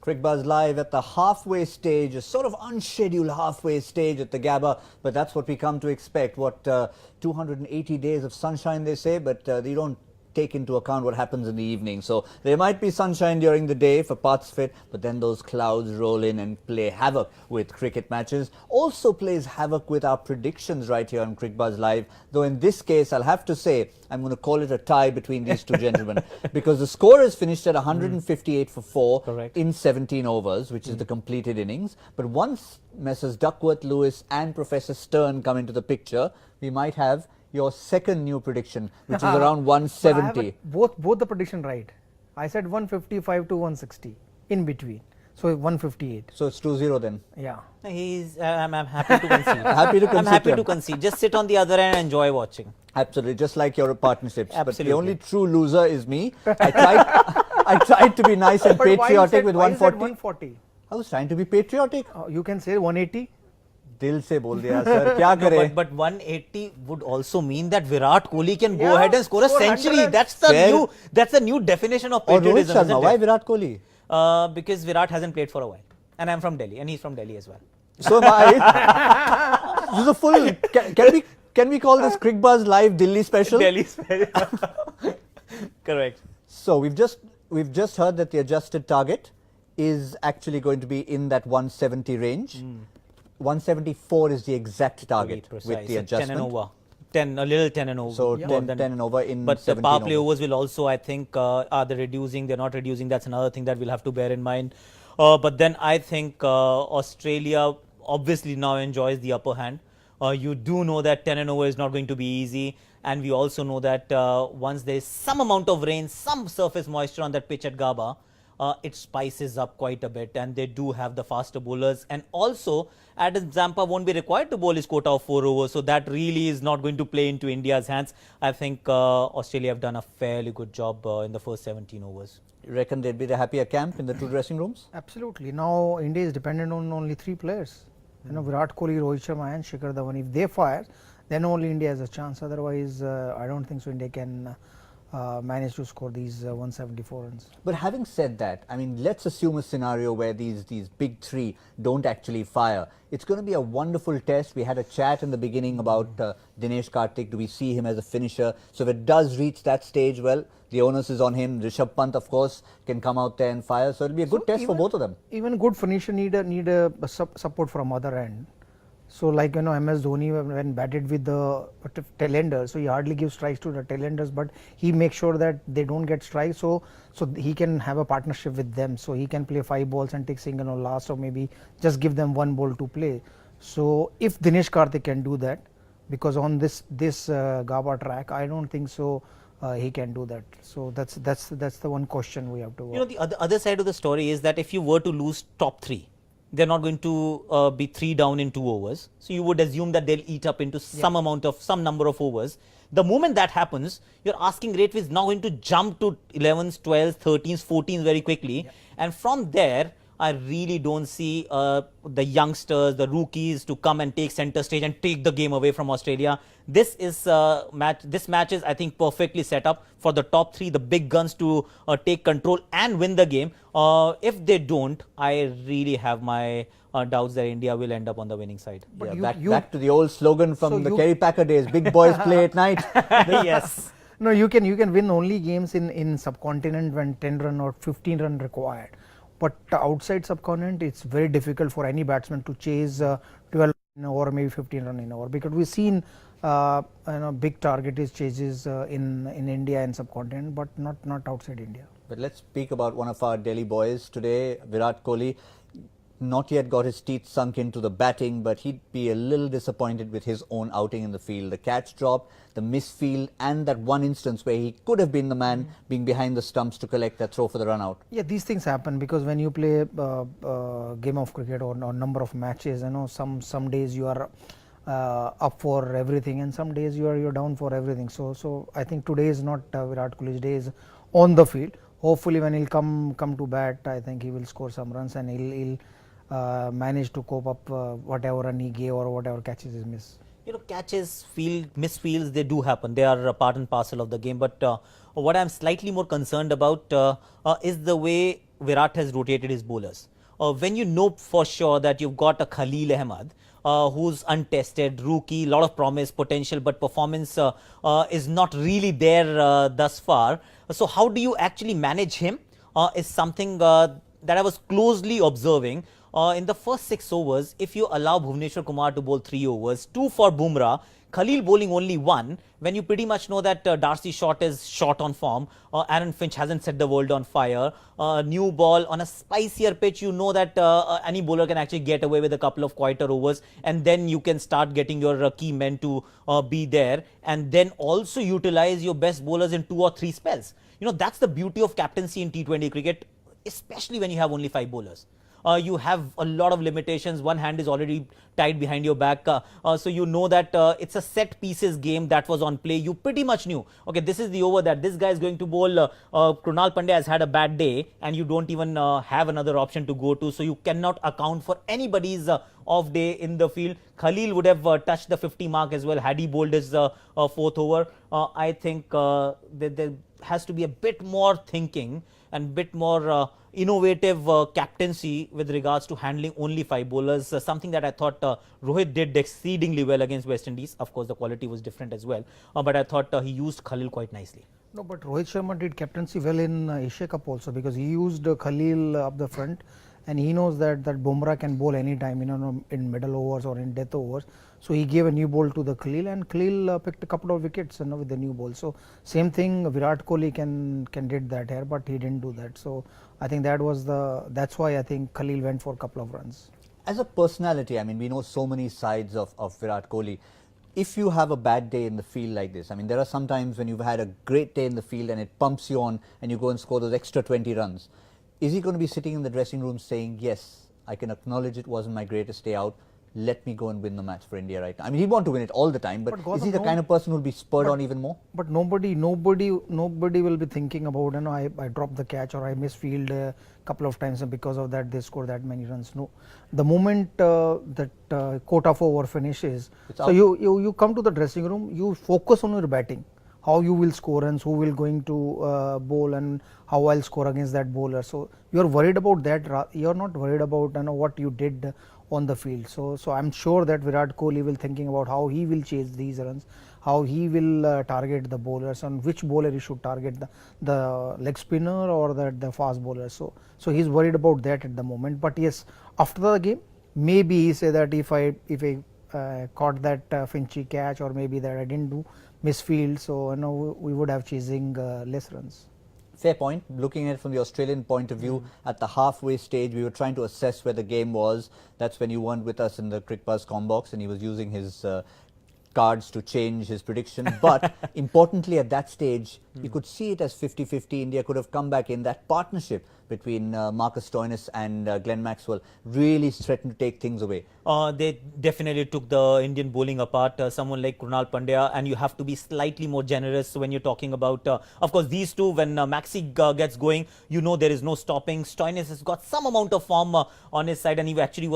Crickbuzz Live at the halfway stage, a sort of unscheduled halfway stage at the Gabba, but that's what we come to expect. What, 280 days of sunshine, they say, but they don't take into account what happens in the evening. So there might be sunshine during the day for parts of it, but then those clouds roll in and play havoc with cricket matches. Also plays havoc with our predictions right here on Crickbuzz Live, though in this case I'll have to say I'm going to call it a tie between these two gentlemen because the score is finished at 158 for 4 Correct. in 17 overs, which is the completed innings. But once Messrs. Duckworth, Lewis and Professor Stern come into the picture, we might have your second new prediction, which is around 170. Both the prediction right. I said 155 to 160 in between. So 158. So it's 2-0 then. Yeah. I'm happy to concede. Happy to concede. I'm happy to to concede. Just sit on the other end and enjoy watching. Absolutely, just like your partnerships. Absolutely. But the only true loser is me. I tried to be nice and But why you patriotic said- with why you said 140. 140. I was trying to be patriotic. You can say 180. दिल से बोल दिया sir क्या No, करें but 180 would also mean that Virat Kohli can go Yeah, ahead and score a score century. 100. That's the new definition of और Rohit patriotism, Sharma isn't why it? Virat Kohli Because Virat hasn't played for a while, and I'm from Delhi, and he's from Delhi as well. so am I this is a full can we call this Crickbuzz Live Delhi special Delhi, correct. so we've just heard that the adjusted target is actually going to be in that 170 range 174 is the exact target To be with precise. the So adjustment 10 and over. 10, a little 10 and over. so more 10, than- 10 and over in But the 17 power play overs. overs will also, I think, are they reducing? They're not reducing. That's another thing that we'll have to bear in mind. But then I think Australia obviously now enjoys the upper hand. You do know that 10 and over is not going to be easy. And we also know that once there's some amount of rain, some surface moisture on that pitch at Gabba, it spices up quite a bit, and they do have the faster bowlers. And also, Adam Zampa won't be required to bowl his quota of 4 overs, so that really is not going to play into India's hands. I think Australia have done a fairly good job in the first 17 overs. You reckon they'd be the happier camp in the two dressing rooms? Absolutely. Now India is dependent on only 3 players. You know, Virat Kohli, Rohit Sharma and Shikhar Dhawan. If they fire, then only India has a chance. Otherwise, I don't think so India can manage to score these 174 runs. But having said that, I mean, let's assume a scenario where these big three don't actually fire. It's going to be a wonderful test. We had a chat in the beginning about Dinesh Karthik. Do we see him as a finisher? So if it does reach that stage, well, the onus is on him. Rishabh Pant, of course, can come out there and fire. So it'll be a good test for both of them. Even good finisher need a support from other end. So like, you know, MS Dhoni when batted with the tailenders, so he hardly gives strikes to the tailenders, but he makes sure that they don't get strikes, so he can have a partnership with them, so he can play 5 balls and take single or last, or maybe just give them 1 ball to play. So if Dinesh Karthik can do that, because on this Gabba track, I don't think so he can do that. So that's the one question we have to. You know, the other side of the story is that if you were to lose top 3, they're not going to be 3 down in 2 overs. So you would assume that they'll eat up into some number of overs. The moment that happens, your asking rate is now going to jump to 11s, 12s, 13s, 14s very quickly. Yeah. And from there, I really don't see the youngsters, the rookies to come and take center stage and take the game away from Australia. This match is, I think, perfectly set up for the top 3, the big guns to take control and win the game. If they don't, I really have my doubts that India will end up on the winning side. But yeah, back to the old slogan from the Kerry Packer days, big boys play at night. Yes. No, you can win only games in subcontinent when 10 run or 15 run required. But outside subcontinent, it's very difficult for any batsman to chase 12 in or maybe 15 run in over, because we've seen big target chases in India and subcontinent, but not outside India. But let's speak about one of our Delhi boys today, Virat Kohli. Not yet got his teeth sunk into the batting, but he'd be a little disappointed with his own outing in the field. The catch drop, the misfield, and that one instance where he could have been the man being behind the stumps to collect that throw for the run out. Yeah, these things happen because when you play game of cricket or number of matches, you know, some days you are up for everything, and some days you're down for everything. So I think today is not Virat Kohli's day is on the field. Hopefully, when he'll come to bat, I think he will score some runs and he'll manage to cope up whatever run he gave or whatever catches he missed. You know, catches, misfields, they do happen. They are a part and parcel of the game. But what I'm slightly more concerned about is the way Virat has rotated his bowlers. When you know for sure that you've got a Khalil Ahmed, who's untested, rookie, lot of promise, potential, but performance is not really there thus far. So how do you actually manage him is something that I was closely observing. In the first 6 overs, if you allow Bhuvneshwar Kumar to bowl 3 overs, 2 for Bumrah, Khalil bowling only 1, when you pretty much know that Darcy Short is short on form, Aaron Finch hasn't set the world on fire, new ball on a spicier pitch, you know that any bowler can actually get away with a couple of quieter overs, and then you can start getting your key men to be there, and then also utilize your best bowlers in 2 or 3 spells. You know, that's the beauty of captaincy in T20 cricket, especially when you have only 5 bowlers. You have a lot of limitations. One hand is already tied behind your back. So you know that it's a set pieces game that was on play. You pretty much knew, okay, this is the over that this guy is going to bowl. Krunal Pandya has had a bad day and you don't even have another option to go to. So you cannot account for anybody's off day in the field. Khalil would have touched the 50 mark as well had he bowled his 4th over. I think there has to be a bit more thinking and bit more innovative captaincy with regards to handling only 5 bowlers, something that I thought Rohit did exceedingly well against West Indies. Of course, the quality was different as well, but I thought he used Khalil quite nicely. No, but Rohit Sharma did captaincy well in Asia Cup also, because he used Khalil up the front, and he knows that Bumrah can bowl anytime, you know, in middle overs or in death overs. So he gave a new ball to the Khalil, and Khalil picked a couple of wickets, you know, with the new ball. So same thing, Virat Kohli can did that here, but he didn't do that. So I think that's why I think Khalil went for a couple of runs. As a personality, I mean, we know so many sides of Virat Kohli. If you have a bad day in the field like this, I mean, there are some times when you've had a great day in the field and it pumps you on and you go and score those extra 20 runs. Is he going to be sitting in the dressing room saying, yes, I can acknowledge it wasn't my greatest day out, let me go and win the match for India right now? I mean, he'd want to win it all the time, but Gautam, is he the kind of person who will be spurred on even more? But nobody will be thinking about, you know, I dropped the catch or I misfield a couple of times and because of that they score that many runs. No, the moment that quota of over finishes, so you come to the dressing room, you focus on your batting, how you will score runs, who will going to bowl, and how I'll score against that bowler. So you are worried about that. You are not worried about, you know, what you did on the field. So I'm sure that Virat Kohli will thinking about how he will chase these runs, how he will target the bowlers, and which bowler he should target, the leg spinner or the fast bowler. So he's worried about that at the moment. But yes, after the game, maybe he say that if I caught that Finchy catch, or maybe that I didn't do misfield, so you know, we would have chasing less runs. Fair point. Looking at it from the Australian point of view, at the halfway stage, we were trying to assess where the game was. That's when you weren't with us in the CricBuzz Combox, and he was using his cards to change his prediction. But importantly, at that stage, you could see it as 50-50. India could have come back in. That partnership between Marcus Stoinis and Glenn Maxwell really threatened to take things away. They definitely took the Indian bowling apart. Someone like Krunal Pandya, and you have to be slightly more generous when you're talking about, of course, these two. When Maxi gets going, you know there is no stopping. Stoinis has got some amount of form on his side, and he actually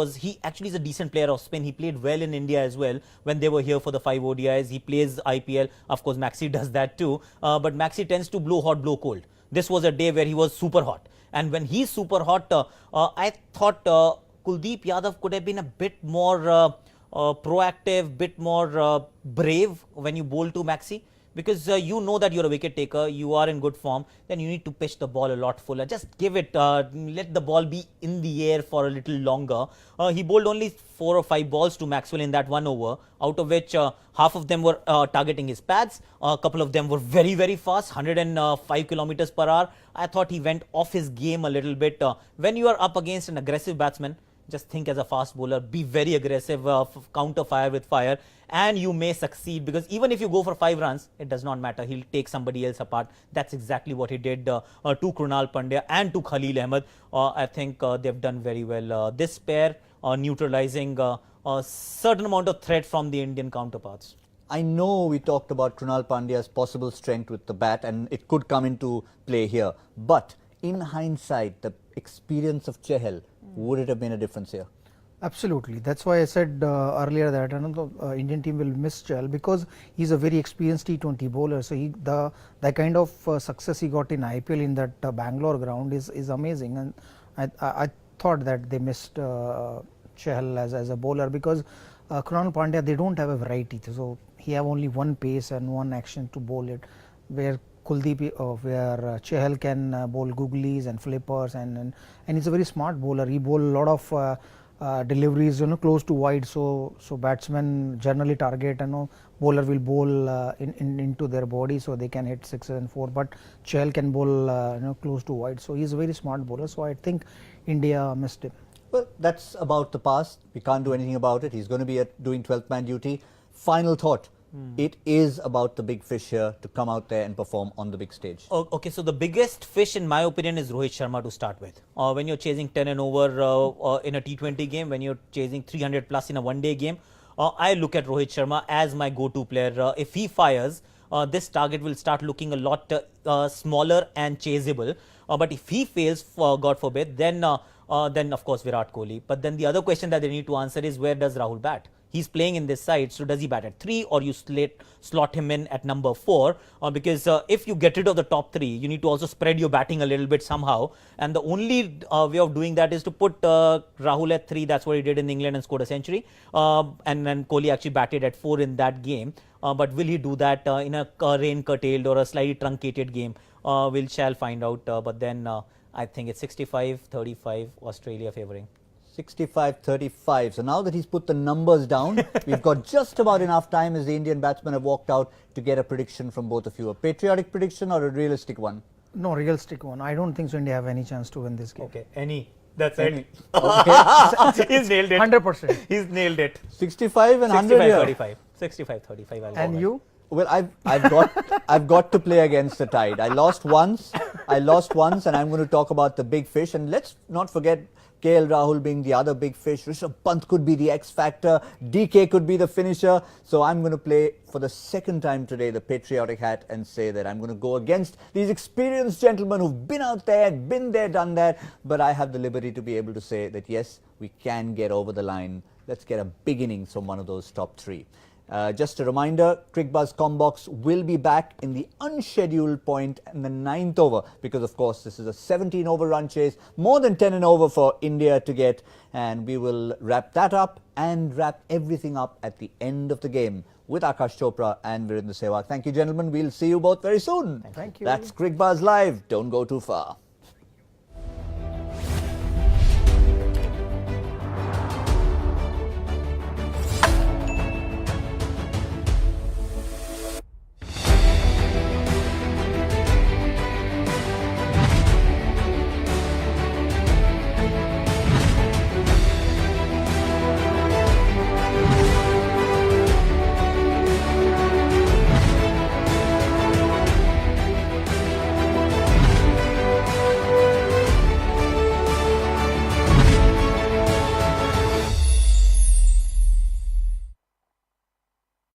is a decent player of spin. He played well in India as well when they were here for the 5 ODIs. He plays IPL. Of course, Maxi does that too. But Maxi tends to blow hot, blow cold. This was a day where he was super hot. And when he's super hot, I thought Kuldeep Yadav could have been a bit more proactive, bit more brave when you bowl to Maxi. Because you know that you're a wicket taker, you are in good form, then you need to pitch the ball a lot fuller. Just give it, let the ball be in the air for a little longer. He bowled only 4 or 5 balls to Maxwell in that 1 over, out of which half of them were targeting his pads. A couple of them were very, very fast, 105 kilometers per hour. I thought he went off his game a little bit. When you are up against an aggressive batsman, just think as a fast bowler, be very aggressive, counter fire with fire, and you may succeed, because even if you go for 5 runs, it does not matter. He'll take somebody else apart. That's exactly what he did to Krunal Pandya and to Khalil Ahmed. I think they've done very well. This pair neutralizing a certain amount of threat from the Indian counterparts. I know we talked about Krunal Pandya's possible strength with the bat, and it could come into play here. But in hindsight, the experience of Chahal, would it have been a difference here? Absolutely. That's why I said earlier that Indian team will miss Chahal because he's a very experienced T20 bowler. So the kind of success he got in IPL in that Bangalore ground is amazing. And I thought that they missed Chahal as a bowler because Krunal Pandya, they don't have a variety. So he have only one pace and one action to bowl it, where where Chahal can bowl googlies and flippers and he's a very smart bowler. He bowl a lot of deliveries close to wide, so batsmen generally target bowler will bowl into their body so they can hit 6 and 4, but Chahal can bowl close to wide, so he's a very smart bowler. So I think India missed him. Well, that's about the past. We can't do anything about it. He's going to be doing 12th man duty. Final thought. It is about the big fish here to come out there and perform on the big stage. Okay, so the biggest fish in my opinion is Rohit Sharma to start with. When you're chasing 10 and over in a T20 game, when you're chasing 300 plus in a one-day game, I look at Rohit Sharma as my go-to player. If he fires, this target will start looking a lot smaller and chaseable. But if he fails, God forbid, then of course Virat Kohli. But then the other question that they need to answer is, where does Rahul bat? He's playing in this side, so does he bat at 3 or you slot him in at number 4? Because if you get rid of the top 3, you need to also spread your batting a little bit somehow. And the only way of doing that is to put Rahul at 3. That's what he did in England and scored a century. And then Kohli actually batted at 4 in that game. But will he do that in a rain-curtailed or a slightly truncated game? We shall find out. But then I think it's 65-35 Australia favouring. 65-35. So now that he's put the numbers down, we've got just about enough time as the Indian batsmen have walked out to get a prediction from both of you. A patriotic prediction or a realistic one? No, realistic one. I don't think so India have any chance to win this game. Okay, any. That's Any. it. Okay. He's nailed it. 100%. He's nailed it. 65 and 100 here. 65-35. 65-35. And you? Well, I've got to play against the tide. I lost once, and I'm going to talk about the big fish. And let's not forget KL Rahul being the other big fish. Rishabh Pant could be the X factor. DK could be the finisher. So I'm going to play for the second time today the patriotic hat and say that I'm going to go against these experienced gentlemen who've been out there, been there, done that. But I have the liberty to be able to say that yes, we can get over the line. Let's get a big innings from one of those top 3. Just a reminder, Crickbuzz Combox will be back in the unscheduled point in the 9th over, because of course this is a 17 over run chase, more than 10 and over for India to get, and we will wrap that up and wrap everything up at the end of the game with Akash Chopra and Virendra Sehwag. Thank you, gentlemen. We'll see you both very soon. Thank you. That's Crickbuzz Live. Don't go too far.